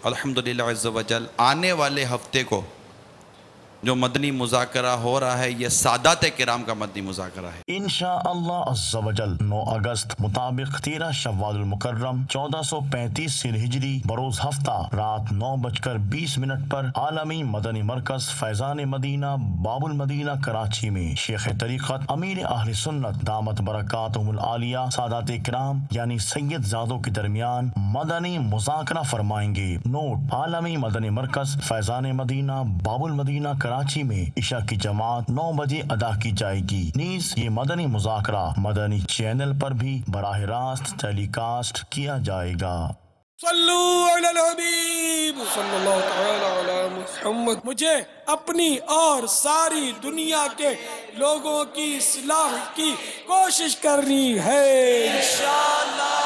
अल्हम्दुलिल्लाह अज़्ज़ व जल आने वाले हफ्ते को जो मदनी मुज़ाकरा हो रहा है ये सादात किराम का मदनी मुज़ाकरा है इंशाअल्लाह अज़्ज़ व जल 9 अगस्त मुताबिक 13 शव्वाल मुकर्रम 1435 हिजरी बरोज हफ्ता रात 9:20 पर आलमी मदनी मरकज फैजान मदीना बाबुल मदीना कराची में शेख तरीक़त अमीर अहले सुन्नत दामत बरकातुहुल आलिया सादात किराम यानी सैयद ज़ादों के दरमियान मदनी मुज़ाकरा फरमाएंगे। नोट, आलमी मदनी मरकज फैजान मदीना बाबुल मदीना कराची में इशा की जमात 9 बजे अदा की जाएगी। नीज ये मदनी मुज़ाकरा मदनी चैनल पर भी बराह रास्त टेलीकास्ट किया जाएगा। सल्लू अलल हबीब सल्लल्लाहु तआला अला मुहम्मद। मुझे अपनी और सारी दुनिया के लोगों की इस्लाह की कोशिश करनी है इंशाअल्लाह।